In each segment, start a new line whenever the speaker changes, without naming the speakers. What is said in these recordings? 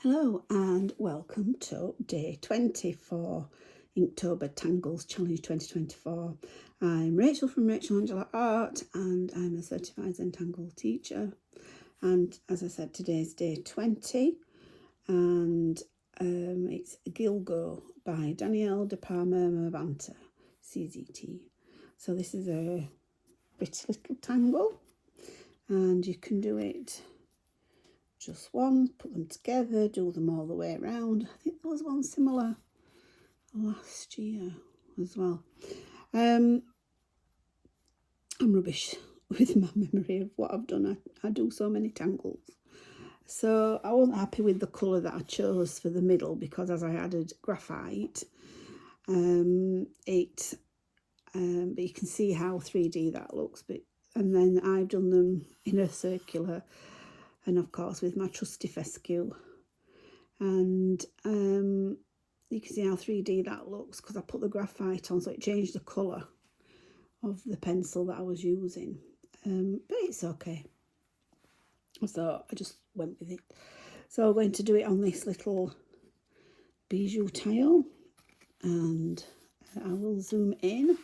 Hello and welcome to day 20 for Inktober Tangles Challenge 2024. I'm Rachel from Rachel Angela Art and I'm a certified Zentangle teacher. And as I said, today's day 20 and it's Gilgo by Danielle, DePalma, Mabanta, CZT. So this is a pretty little tangle and you can do it just one, put them together, do them all the way around. I think there was one similar last year as well. I'm rubbish with my memory of what I've done. I do so many tangles. So I wasn't happy with the colour that I chose for the middle because as I added graphite, but you can see how 3D that looks. And then I've done them in a circular, and of course with my trusty fescue, and you can see how 3D that looks because I put the graphite on, so it changed the colour of the pencil that I was using, but it's okay, so I just went with it. So I'm going to do it on this little bijou tile, and I will zoom in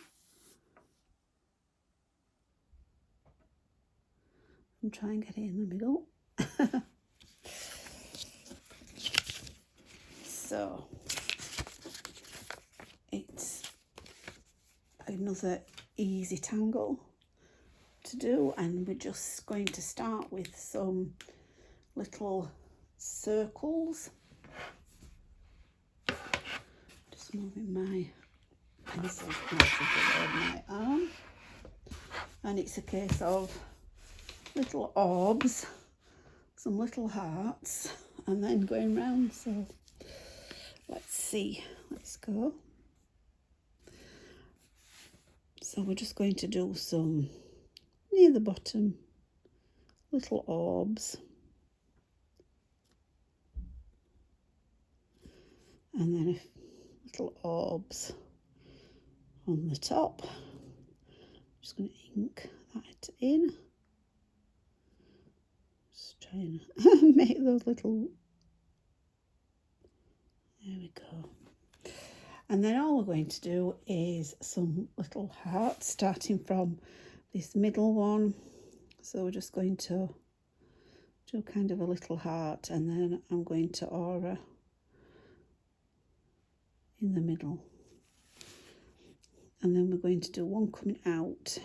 and try and get it in the middle. So it's another easy tangle to do, and we're just going to start with some little circles. Just moving my pencil out of my arm, and it's a case of little orbs, some little hearts, and then going round. So let's see, let's go. So we're just going to do some near the bottom little orbs, and then little orbs on the top. I'm just going to ink that in. Just try and make those little, there we go. And then all we're going to do is some little hearts starting from this middle one. So we're just going to do kind of a little heart, and then I'm going to aura in the middle. And then we're going to do one coming out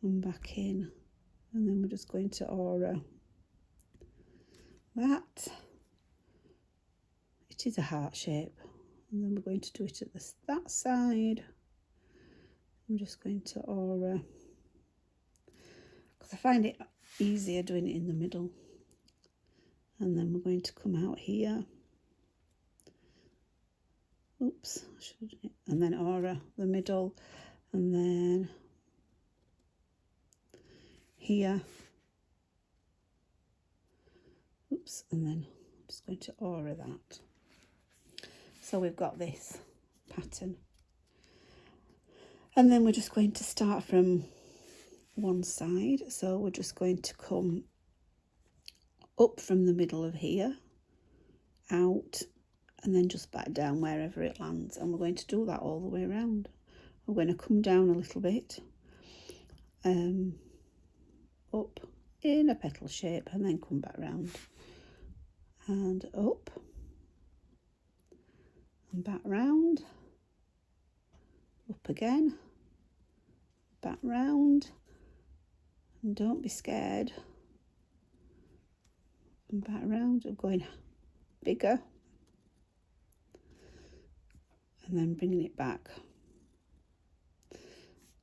and back in, and then we're just going to aura that. It is a heart shape, and then we're going to do it at that side. I'm just going to aura, because I find it easier doing it in the middle. And then we're going to come out here. Oops, and then aura the middle, and then here. Oops, and then I'm just going to aura that. So we've got this pattern. And then we're just going to start from one side. So we're just going to come up from the middle of here, out, and then just back down wherever it lands. And we're going to do that all the way around. We're going to come down a little bit, up in a petal shape, and then come back round and up and back round, up again, back round, and don't be scared, and back round. I'm going bigger, and then bringing it back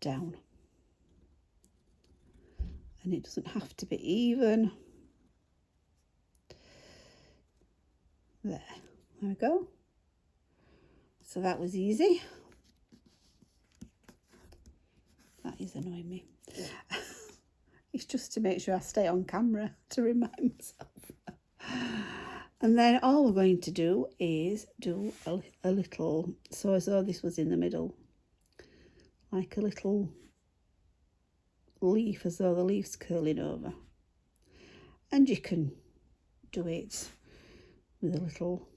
down. And it doesn't have to be even. There we go. So that was easy. That is annoying me. It's just to make sure I stay on camera to remind myself. And then all we're going to do is do a little, so as though this was in the middle, like a little leaf, as though the leaf's curling over. And you can do it with a little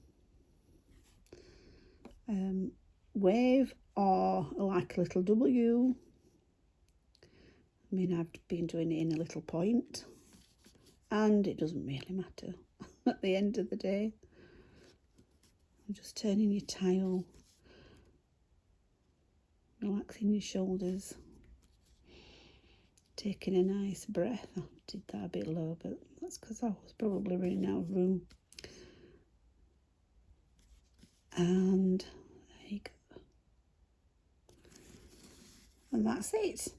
wave or like a little W. I mean, I've been doing it in a little point, and it doesn't really matter at the end of the day. I'm just turning your tile, relaxing your shoulders, taking a nice breath. I did that a bit low, but that's because I was probably running out of room. And there you go. And that's it.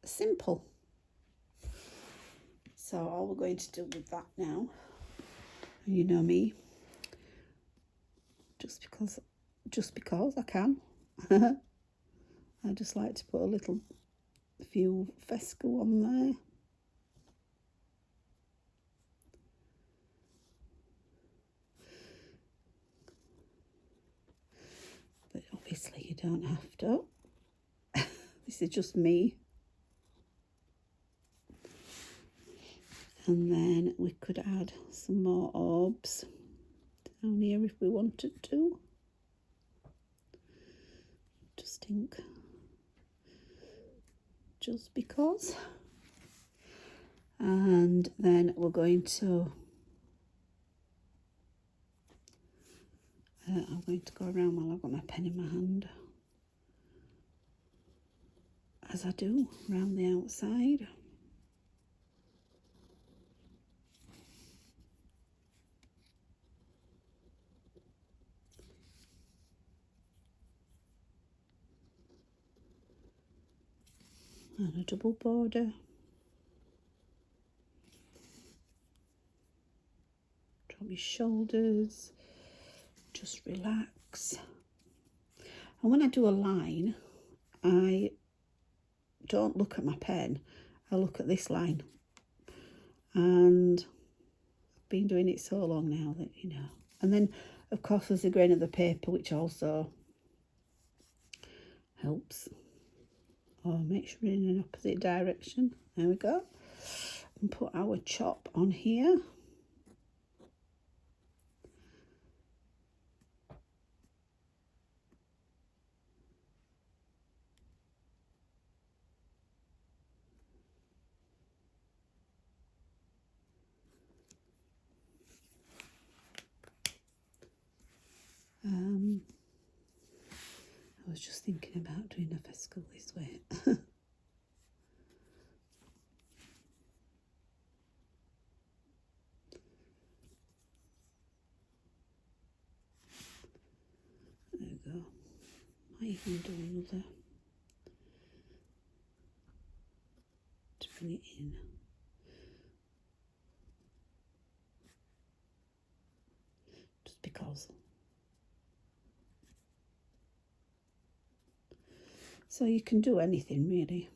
Simple. So all we're going to do with that now, you know me, just because I can, I just like to put a few fescue on there. But obviously you don't have to. This is just me. And then we could add some more orbs down here if we wanted to. Just think, just because. And then we're going to, I'm going to go around while I've got my pen in my hand, as I do, around the outside. And a double border. Drop your shoulders, just relax. And when I do a line, I don't look at my pen, I look at this line. And I've been doing it so long now that, you know. And then, of course, there's the grain of the paper, which also helps. Or make sure we're in an opposite direction. There we go. And put our chop on here. I was just thinking about doing a fescue this way. There we go. Might even do another to bring it in. Just because. So you can do anything really.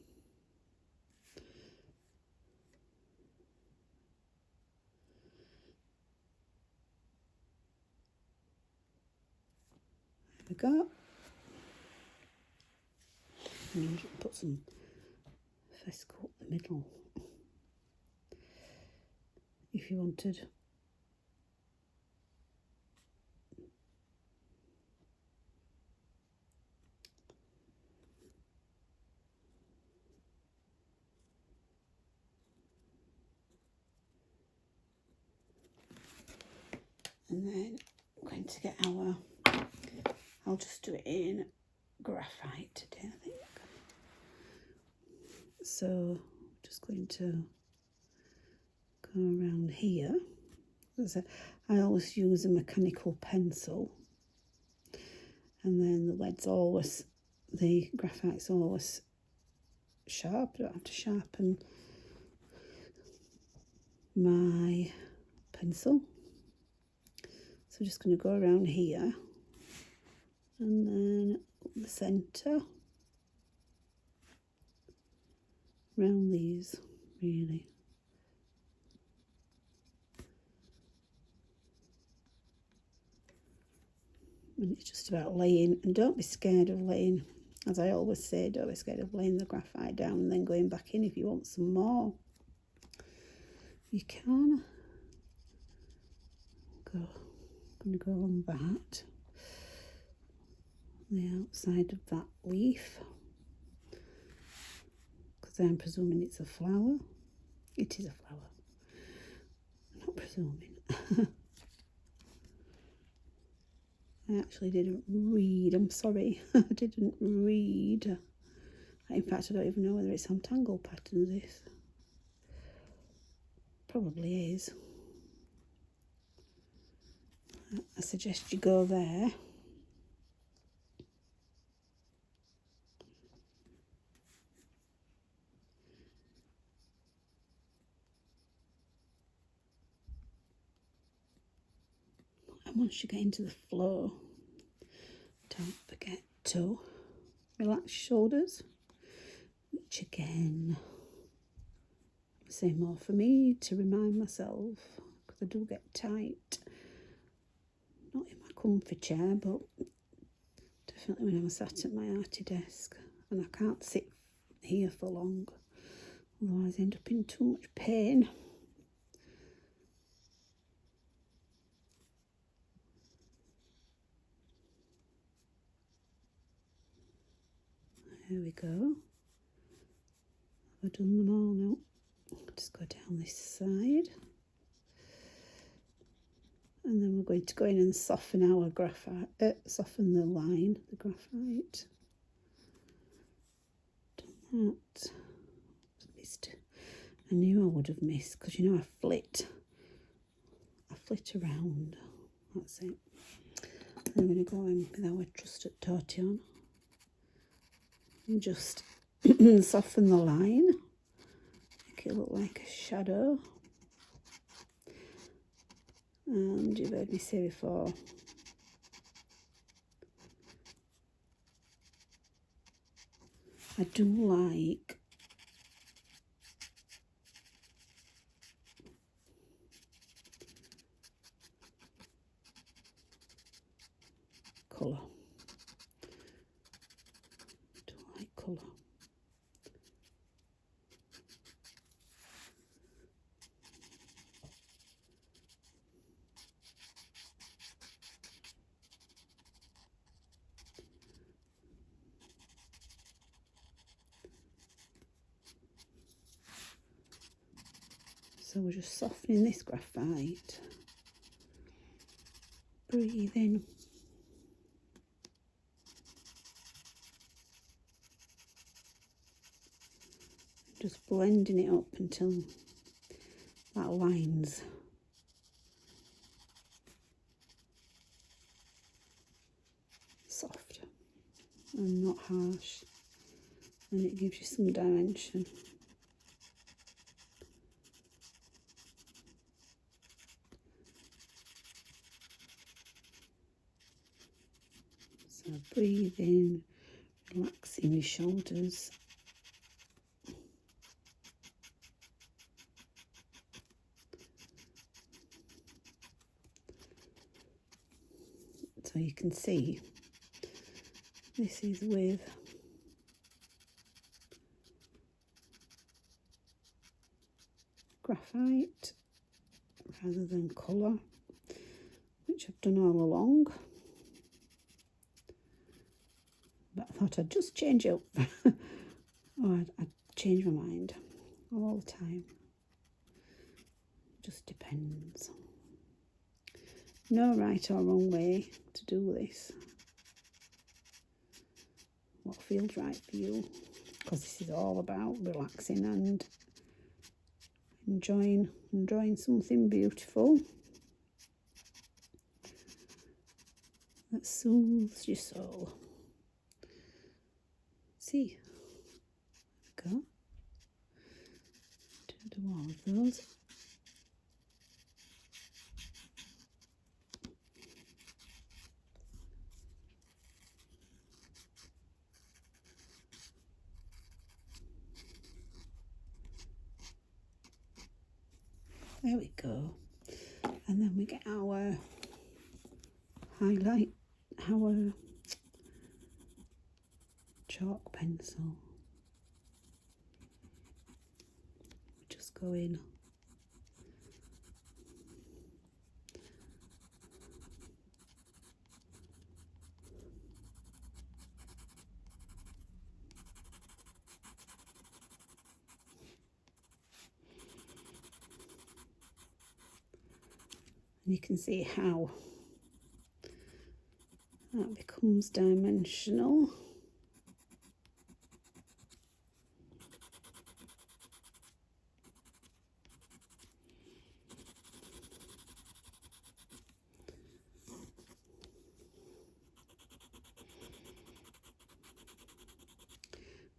There we go. And you put some fescue up the middle if you wanted. And then I'm going to get I'll just do it in graphite today, I think. So just going to go around here. I always use a mechanical pencil, and then the graphite's always sharp. I don't have to sharpen my pencil. So I'm just going to go around here and then up the centre, around these really. And it's just about laying, and don't be scared of laying, as I always say, don't be scared of laying the graphite down and then going back in if you want some more. You can. So I'm going to go on that, the outside of that leaf, because I'm presuming it's a flower. It is a flower. I'm not presuming. I actually didn't read, I'm sorry, I didn't read. In fact, I don't even know whether it's on tangle patterns, this. Probably is. I suggest you go there. And once you get into the flow, don't forget to relax your shoulders, which again, say more for me to remind myself, because I do get tight. Not in my comfy chair, but definitely when I'm sat at my arty desk, and I can't sit here for long, otherwise I end up in too much pain. There we go. I've done them all now. Just go down this side. And then we're going to go in and soften our graphite, soften the line, the graphite. Done that. Missed. I knew I would have missed, because you know I flit around. That's it. And I'm going to go in with our trusted tortillon and just soften the line, make it look like a shadow. And you've heard me say before, I do like colour. I do like colour. So we're just softening this graphite. Breathe in. Just blending it up until that line's soft and not harsh, and it gives you some dimension. So breathe in, relaxing your shoulders. So you can see this is with graphite rather than colour, which I've done all along. But I thought I'd just change it up. Or I'd change my mind all the time. Just depends. No right or wrong way to do this. What feels right for you. Because this is all about relaxing and enjoying something beautiful that soothes your soul. See, there we go. Do all of those. There we go. And then we get our highlight, our chalk pencil. Just go in And you can see how that becomes dimensional.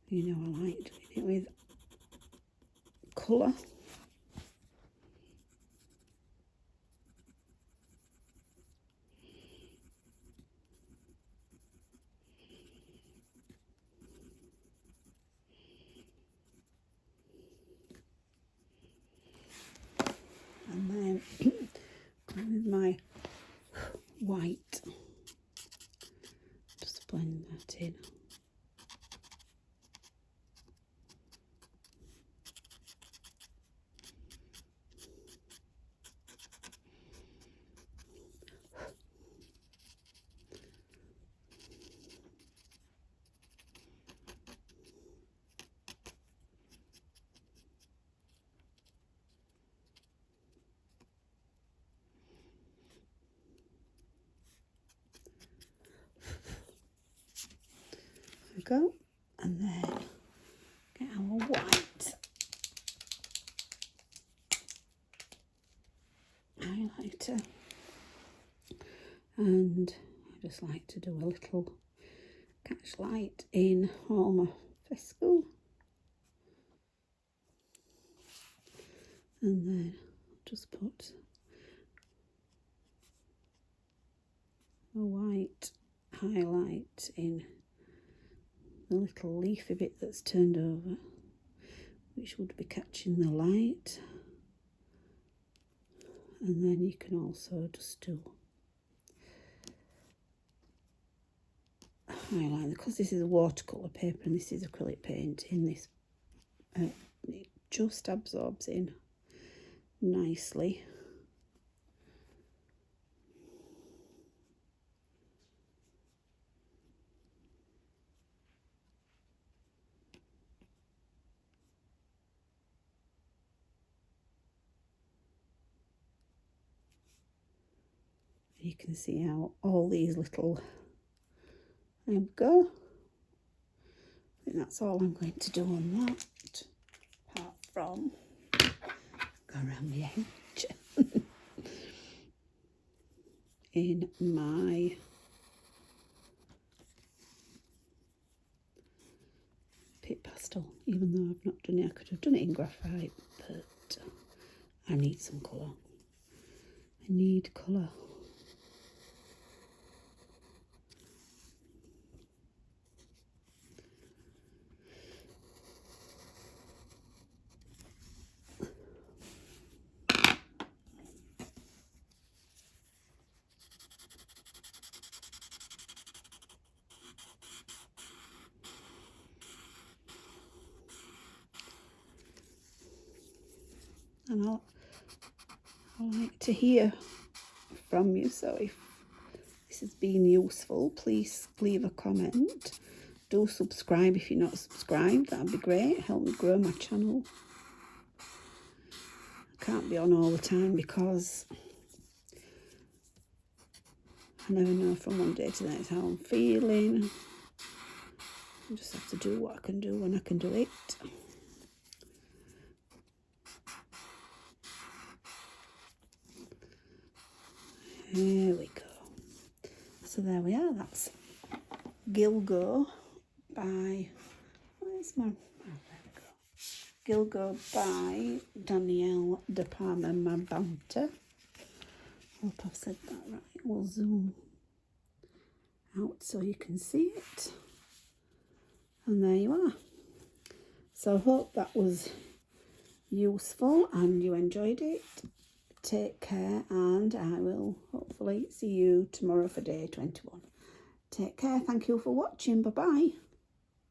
You know, I like doing it with colour. And then going with my white, just blend that in. There we go. And then get our white highlighter, and I just like to do a little catch light in all my fescue, and then just put a white highlight in the little leafy bit that's turned over, which would be catching the light. And then you can also just do a highlight, because this is a watercolour paper and this is acrylic paint. In this, it just absorbs in nicely. You can see how all these little, there we go. I think that's all I'm going to do on that, apart from go around the edge in my pit pastel. Even though I've not done it, I could have done it in graphite, but I need some colour. I need colour. And I like to hear from you, so if this has been useful, please leave a comment. Do subscribe if you're not subscribed, that'd be great, help me grow my channel. I can't be on all the time because I never know from one day to the next how I'm feeling. I just have to do what I can do when I can do it. There we go. So there we are. That's Gilgo by, where's my, oh, there we go. Gilgo by Danielle, DePalma, Mabanta. Hope I've said that right. We'll zoom out so you can see it. And there you are. So I hope that was useful and you enjoyed it. Take care, and I will hopefully see you tomorrow for day 21. Take care. Thank you for watching. Bye bye.